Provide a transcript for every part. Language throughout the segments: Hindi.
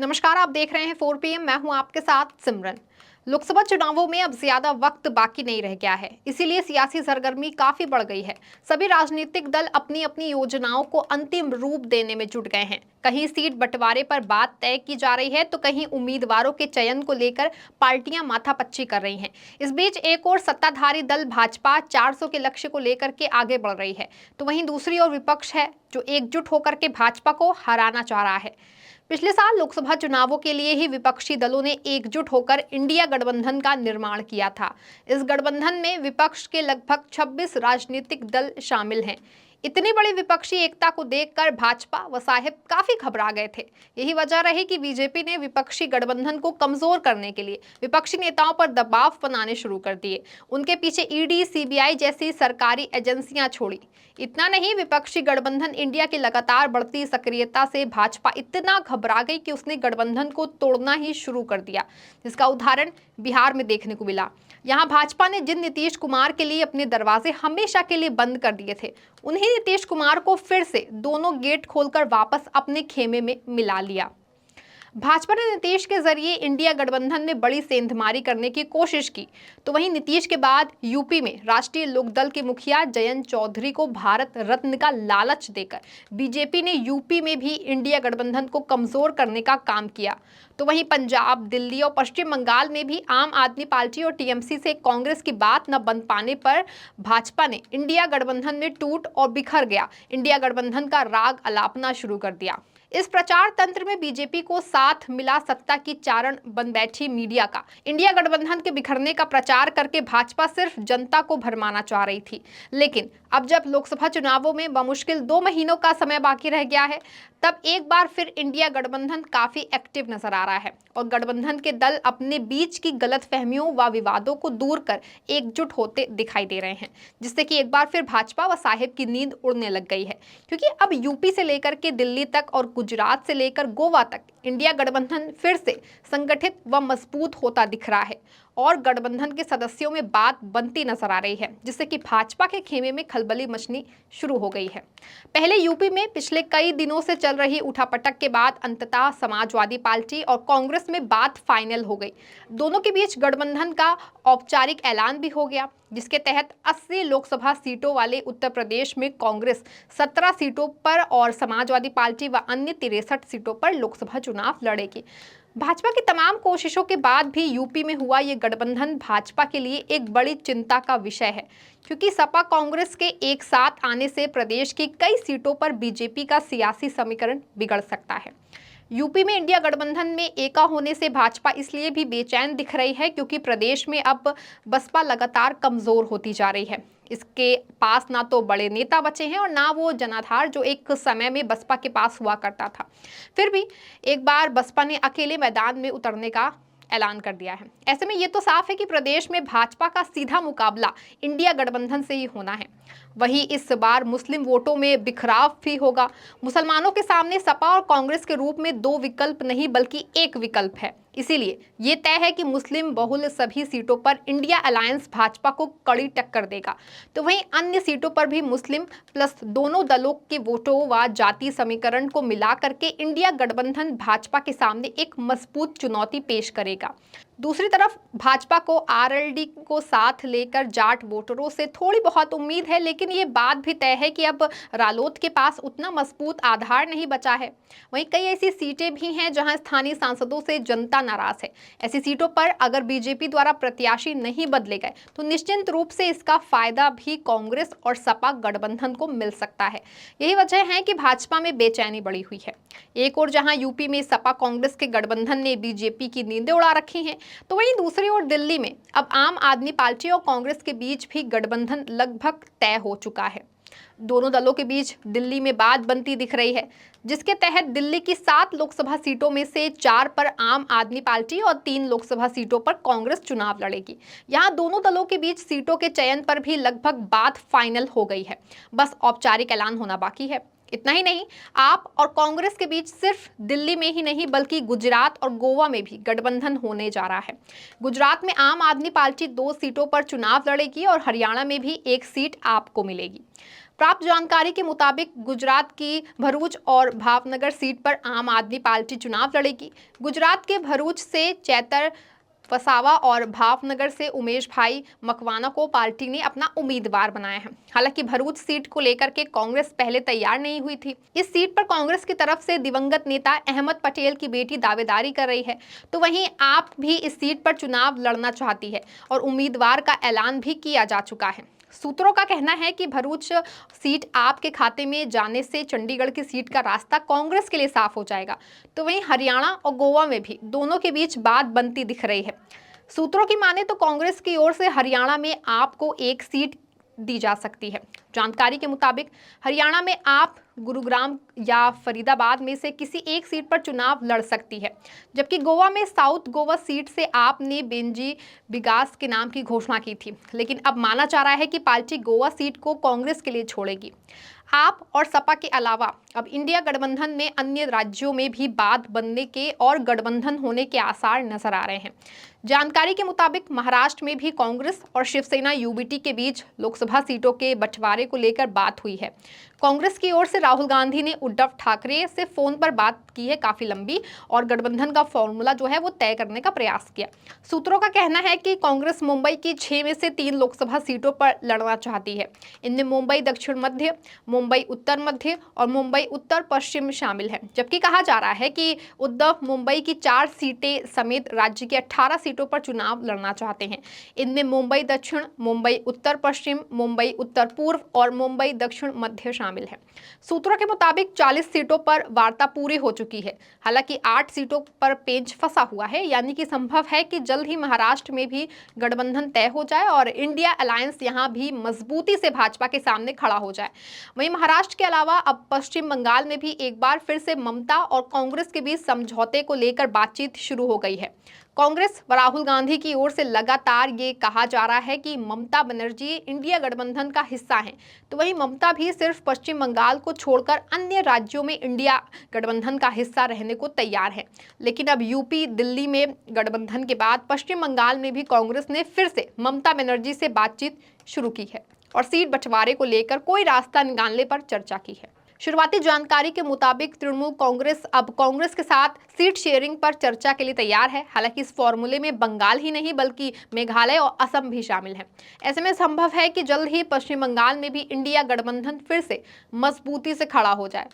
नमस्कार, आप देख रहे हैं 4 PM। मैं हूं आपके साथ सिमरन। लोकसभा चुनावों में अब ज्यादा वक्त बाकी नहीं रह गया है, इसीलिए सियासी सरगर्मी काफी बढ़ गई है। सभी राजनीतिक दल अपनी अपनी योजनाओं को अंतिम रूप देने में जुट गए हैं। कहीं सीट बंटवारे पर बात तय की जा रही है, तो कहीं उम्मीदवारों के चयन को लेकर पार्टियां माथापच्ची कर रही हैं। इस बीच एक और सत्ताधारी दल भाजपा 400 के लक्ष्य को लेकर के आगे बढ़ रही है, तो वहीं दूसरी ओर विपक्ष है जो एकजुट होकर के भाजपा को हराना चाह रहा है। पिछले साल लोकसभा चुनावों के लिए ही विपक्षी दलों ने एकजुट होकर इंडिया गठबंधन का निर्माण किया था। इस गठबंधन में विपक्ष के लगभग 26 राजनीतिक दल शामिल हैं। इतनी बड़ी विपक्षी एकता को देखकर भाजपा व साहिब काफी घबरा गए थे। यही वजह रही कि बीजेपी ने विपक्षी गठबंधन को कमजोर करने के लिए विपक्षी नेताओं पर दबाव बनाने शुरू कर दिए। उनके पीछे ईडी, सीबीआई जैसी सरकारी एजेंसियां छोड़ी। इतना नहीं, विपक्षी गठबंधन इंडिया की लगातार बढ़ती सक्रियता से भाजपा इतना घबरा गई कि उसने गठबंधन को तोड़ना ही शुरू कर दिया, जिसका उदाहरण बिहार में देखने को मिला। यहाँ भाजपा ने जिन नीतीश कुमार के लिए अपने दरवाजे हमेशा के लिए बंद कर दिए थे, उन्हीं नीतीश कुमार को फिर से दोनों गेट खोलकर वापस अपने खेमे में मिला लिया। भाजपा ने नीतीश के जरिए इंडिया गठबंधन में बड़ी सेंधमारी करने की कोशिश की, तो वहीं नीतीश के बाद यूपी में राष्ट्रीय लोकदल के मुखिया जयंत चौधरी को भारत रत्न का लालच देकर बीजेपी ने यूपी में भी इंडिया गठबंधन को कमजोर करने का काम किया। तो वहीं पंजाब, दिल्ली और पश्चिम बंगाल में भी आम आदमी पार्टी और टीएमसी से कांग्रेस की बात न बन पाने पर भाजपा ने इंडिया गठबंधन में टूट और बिखर गया इंडिया गठबंधन का राग अलापना शुरू कर दिया। इस प्रचार तंत्र में बीजेपी को साथ मिला सत्ता की चारण बन बैठी मीडिया का। इंडिया गठबंधन के बिखरने का प्रचार करके भाजपा सिर्फ जनता को भरमाना चाह रही थी, लेकिन अब जब लोकसभा चुनावों में बमुश्किल 2 महीनों का समय बाकी रह गया है, तब एक बार फिर इंडिया गठबंधन काफी एक्टिव नजर आ रहा है और गठबंधन के दल अपने बीच की गलतफहमियों व विवादों को दूर कर एकजुट होते दिखाई दे रहे हैं, जिससे कि एक बार फिर भाजपा व साहिब की नींद उड़ने लग गई है। क्योंकि अब यूपी से लेकर के दिल्ली तक और गुजरात से लेकर गोवा तक इंडिया गठबंधन फिर से संगठित व मजबूत होता दिख रहा है और गठबंधन के सदस्यों में बात बनती नजर आ रही है, जिससे कि भाजपा के खेमे में खलबली मचनी शुरू हो गई है। पहले यूपी में पिछले कई दिनों से चल रही उठापटक के बाद अंततः समाजवादी पार्टी और कांग्रेस में बात फाइनल हो गई। दोनों के बीच गठबंधन का औपचारिक ऐलान भी हो गया, जिसके तहत 80 लोकसभा सीटों वाले उत्तर प्रदेश में कांग्रेस 17 सीटों पर और समाजवादी पार्टी व अन्य 63 सीटों पर लोकसभा चुनाव लड़ेगी। भाजपा की तमाम कोशिशों के बाद भी यूपी में हुआ ये गठबंधन भाजपा के लिए एक बड़ी चिंता का विषय है, क्योंकि सपा कांग्रेस के एक साथ आने से प्रदेश की कई सीटों पर बीजेपी का सियासी समीकरण बिगड़ सकता है। यूपी में इंडिया गठबंधन में एका होने से भाजपा इसलिए भी बेचैन दिख रही है क्योंकि प्रदेश में अब बसपा लगातार कमजोर होती जा रही है। इसके पास ना तो बड़े नेता बचे हैं और ना वो जनाधार जो एक समय में बसपा के पास हुआ करता था। फिर भी एक बार बसपा ने अकेले मैदान में उतरने का ऐलान कर दिया है। ऐसे में ये तो साफ है कि प्रदेश में भाजपा का सीधा मुकाबला इंडिया गठबंधन से ही होना है। वहीं इस बार मुस्लिम वोटों में बिखराव भी होगा। मुसलमानों के सामने सपा और कांग्रेस के रूप में 2 विकल्प नहीं बल्कि एक विकल्प है। इसीलिए ये तय है कि मुस्लिम बहुल सभी सीटों पर इंडिया अलायंस भाजपा को कड़ी टक्कर देगा, तो वहीं अन्य सीटों पर भी मुस्लिम प्लस दोनों दलों के वोटों व जाति समीकरण को मिला करके इंडिया गठबंधन भाजपा के सामने एक मजबूत चुनौती पेश करेगा। दूसरी तरफ भाजपा को आरएलडी को साथ लेकर जाट वोटरों से थोड़ी बहुत उम्मीद है, लेकिन ये बात भी तय है कि अब रालोद के पास उतना मजबूत आधार नहीं बचा है। वहीं कई ऐसी सीटें भी हैं जहां स्थानीय सांसदों से जनता नाराज है। ऐसी सीटों पर अगर बीजेपी द्वारा प्रत्याशी नहीं बदले गए तो निश्चित रूप से इसका फायदा भी कांग्रेस और सपा गठबंधन को मिल सकता है। यही वजह है कि भाजपा में बेचैनी बढ़ी हुई है। एक और जहां यूपी में सपा कांग्रेस के गठबंधन ने बीजेपी की नींदें उड़ा रखी हैं, तो वहीं दूसरी ओर दिल्ली में अब आम आदमी पार्टी और कांग्रेस के बीच भी गठबंधन लगभग तय हो चुका है। दोनों दलों के बीच दिल्ली में बात बनती दिख रही है, जिसके तहत दिल्ली की 7 लोकसभा सीटों में से 4 पर आम आदमी पार्टी और 3 लोकसभा सीटों पर कांग्रेस चुनाव लड़ेगी। यहां दोनों दलों के बीच सीटों के चयन पर भी लगभग बात फाइनल हो गई है, बस औपचारिक ऐलान होना बाकी है। इतना ही नहीं, आप और कांग्रेस के बीच सिर्फ दिल्ली में ही नहीं बल्कि गुजरात और गोवा में भी गठबंधन होने जा रहा है। गुजरात में आम आदमी पार्टी 2 सीटों पर चुनाव लड़ेगी और हरियाणा में भी 1 सीट आपको मिलेगी। प्राप्त जानकारी के मुताबिक गुजरात की भरूच और भावनगर सीट पर आम आदमी पार्टी चुनाव लड़ेगी। गुजरात के भरूच से चैतर वसावा और भावनगर से उमेश भाई मकवाना को पार्टी ने अपना उम्मीदवार बनाया है। हालांकि भरूच सीट को लेकर के कांग्रेस पहले तैयार नहीं हुई थी। इस सीट पर कांग्रेस की तरफ से दिवंगत नेता अहमद पटेल की बेटी दावेदारी कर रही है, तो वहीं आप भी इस सीट पर चुनाव लड़ना चाहती है और उम्मीदवार का ऐलान भी किया जा चुका है। सूत्रों का कहना है कि भरूच सीट आपके खाते में जाने से चंडीगढ़ की सीट का रास्ता कांग्रेस के लिए साफ हो जाएगा। तो वहीं हरियाणा और गोवा में भी दोनों के बीच बात बनती दिख रही है। सूत्रों की माने तो कांग्रेस की ओर से हरियाणा में आपको एक सीट दी जा सकती है। जानकारी के मुताबिक हरियाणा में आप गुरुग्राम या फरीदाबाद में से किसी एक सीट पर चुनाव लड़ सकती है, जबकि गोवा में साउथ गोवा सीट से आपने बेंजी बिगास के नाम की घोषणा की थी, लेकिन अब माना जा रहा है कि पार्टी गोवा सीट को कांग्रेस के लिए छोड़ेगी। आप और सपा के अलावा अब इंडिया गठबंधन में अन्य राज्यों में भी बात बनने के और गठबंधन होने के आसार नजर आ रहे हैं। जानकारी के मुताबिक महाराष्ट्र में भी कांग्रेस और शिवसेना यूबीटी के बीच लोकसभा सीटों के बंटवारे को लेकर बात हुई है। कांग्रेस की ओर से राहुल गांधी ने उद्धव ठाकरे से फोन पर बात की है काफी लंबी, और गठबंधन का फॉर्मूला जो है वो तय करने का प्रयास किया। सूत्रों का कहना है कि कांग्रेस मुंबई की 6 में से 3 लोकसभा सीटों पर लड़ना चाहती है। इनमें मुंबई दक्षिण मध्य, मुंबई उत्तर मध्य और मुंबई उत्तर पश्चिम शामिल है, जबकि कहा जा रहा है कि उद्धव मुंबई की 4 सीटें समेत राज्य की 18 सीटों पर चुनाव लड़ना चाहते हैं। इनमें मुंबई दक्षिण, मुंबई उत्तर पश्चिम, मुंबई उत्तर पूर्व और मुंबई दक्षिण मध्य शामिल है। सूत्रों के मुताबिक 40 सीटों पर वार्ता पूरी हो चुकी है। हालांकि 8 सीटों पर पेंच फंसा हुआ है, यानी कि संभव है कि जल्द ही महाराष्ट्र में भी गठबंधन तय हो जाए और इंडिया अलायंस यहां भी मजबूती से भाजपा के सामने खड़ा हो जाए। वहीं महाराष्ट्र के अलावा अब पश्चिम बंगाल में भी एक बार फिर से ममता और कांग्रेस के बीच समझौते को लेकर बातचीत शुरू हो गई है। कांग्रेस व राहुल गांधी की ओर से लगातार ये कहा जा रहा है कि ममता बनर्जी इंडिया गठबंधन का हिस्सा हैं, तो वहीं ममता भी सिर्फ पश्चिम बंगाल को छोड़कर अन्य राज्यों में इंडिया गठबंधन का हिस्सा रहने को तैयार है। लेकिन अब यूपी, दिल्ली में गठबंधन के बाद पश्चिम बंगाल में भी कांग्रेस ने फिर से ममता बनर्जी से बातचीत शुरू की है और सीट बंटवारे को लेकर कोई रास्ता निकालने पर चर्चा की है। शुरुआती जानकारी के मुताबिक तृणमूल कांग्रेस अब कांग्रेस के साथ सीट शेयरिंग पर चर्चा के लिए तैयार है। हालांकि इस फॉर्मूले में बंगाल ही नहीं बल्कि मेघालय और असम भी शामिल है। ऐसे में संभव है कि जल्द ही पश्चिम बंगाल में भी इंडिया गठबंधन फिर से मजबूती से खड़ा हो जाए।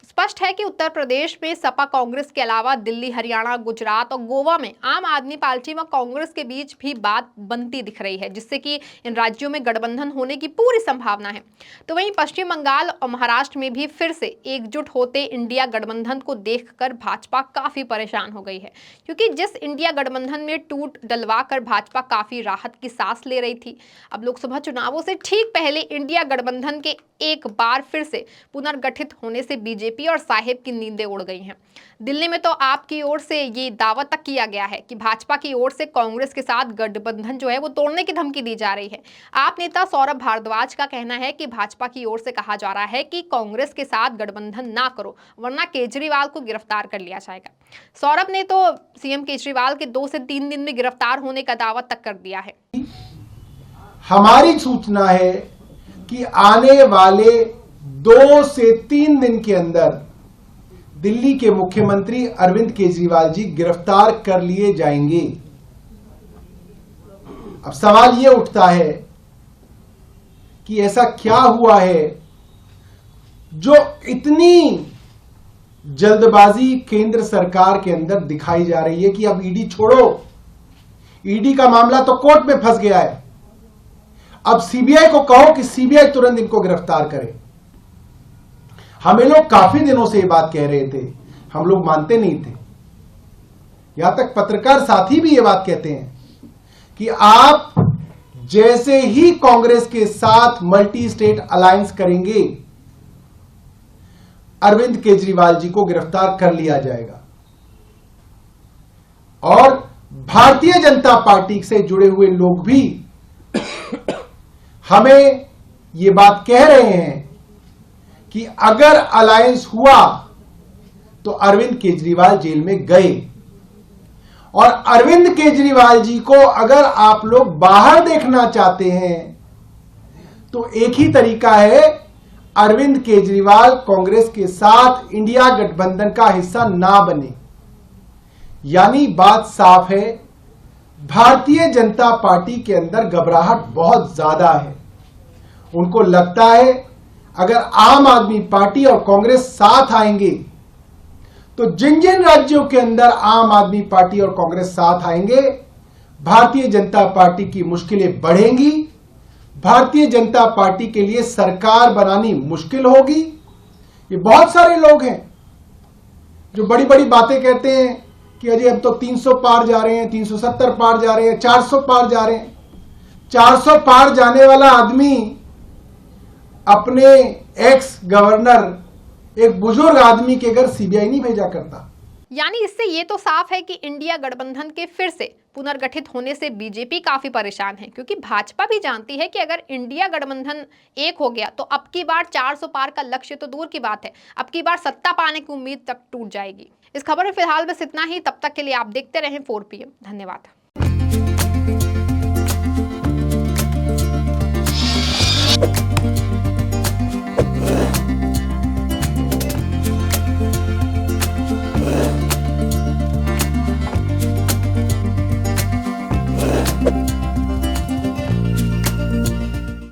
स्पष्ट है कि उत्तर प्रदेश में सपा कांग्रेस के अलावा दिल्ली, हरियाणा, गुजरात और गोवा में आम आदमी पार्टी व कांग्रेस के बीच भी बात बनती दिख रही है, जिससे कि इन राज्यों में गठबंधन होने की पूरी संभावना है। तो वहीं पश्चिम बंगाल और महाराष्ट्र में भी फिर से एकजुट होते इंडिया गठबंधन को देखकर भाजपा काफी परेशान हो गई है, क्योंकि जिस इंडिया गठबंधन में टूट डलवा कर भाजपा काफी राहत की सांस ले रही थी, अब लोकसभा चुनावों से ठीक पहले इंडिया गठबंधन के एक बार फिर से पुनर्गठित होने से बीजेपी और साहेब की नींदें उड़ गई हैं। दिल्ली में तो आपकी ओर से ये दावा तक किया गया है कि भाजपा की ओर से कांग्रेस के साथ गठबंधन जो है वो तोड़ने की धमकी दी जा रही है। आप नेता सौरभ भारद्वाज का कहना है कि भाजपा की ओर से कहा जा रहा है कि कांग्रेस के साथ गठबंधन ना करो, वरना केजरीवाल को गिरफ्तार कर लिया जाएगा। सौरभ ने तो सीएम केजरीवाल के 2 से 3 दिन में गिरफ्तार होने का दावा तक कर दिया है। हमारी सूचना है कि आने वाले 2 से 3 दिन के अंदर दिल्ली के मुख्यमंत्री अरविंद केजरीवाल जी गिरफ्तार कर लिए जाएंगे। अब सवाल यह उठता है कि ऐसा क्या हुआ है जो इतनी जल्दबाजी केंद्र सरकार के अंदर दिखाई जा रही है कि अब ईडी छोड़ो, ईडी का मामला तो कोर्ट में फंस गया है, अब सीबीआई को कहो कि सीबीआई तुरंत इनको गिरफ्तार करे। हमें लोग काफी दिनों से ये बात कह रहे थे, हम लोग मानते नहीं थे। यहां तक पत्रकार साथी भी ये बात कहते हैं कि आप जैसे ही कांग्रेस के साथ मल्टी स्टेट अलायंस करेंगे, अरविंद केजरीवाल जी को गिरफ्तार कर लिया जाएगा। और भारतीय जनता पार्टी से जुड़े हुए लोग भी हमें ये बात कह रहे हैं कि अगर अलायंस हुआ तो अरविंद केजरीवाल जेल में गए, और अरविंद केजरीवाल जी को अगर आप लोग बाहर देखना चाहते हैं तो एक ही तरीका है अरविंद केजरीवाल कांग्रेस के साथ इंडिया गठबंधन का हिस्सा ना बने। यानी बात साफ है, भारतीय जनता पार्टी के अंदर घबराहट बहुत ज्यादा है। उनको लगता है अगर आम आदमी पार्टी और कांग्रेस साथ आएंगे तो जिन जिन राज्यों के अंदर आम आदमी पार्टी और कांग्रेस साथ आएंगे, भारतीय जनता पार्टी की मुश्किलें बढ़ेंगी, भारतीय जनता पार्टी के लिए सरकार बनानी मुश्किल होगी। ये बहुत सारे लोग हैं जो बड़ी बड़ी बातें कहते हैं कि अजय अब तो 300 पार जा रहे हैं, 370 पार जा रहे हैं, 400 पार जा रहे हैं। 400 पार जाने वाला आदमी अपने एक्स गवर्नर, एक बुजुर्ग आदमी के घर सीबीआई नहीं भेजा करता। यानी इससे ये तो साफ है कि इंडिया गठबंधन के फिर से पुनर्गठित होने से बीजेपी काफी परेशान है, क्योंकि भाजपा भी जानती है कि अगर इंडिया गठबंधन एक हो गया तो अब की बार 400 पार का लक्ष्य तो दूर की बात है, अब की बार सत्ता पाने की उम्मीद तक टूट जाएगी। इस खबर में फिलहाल बस इतना ही। तब तक के लिए आप देखते रहें 4PM। धन्यवाद।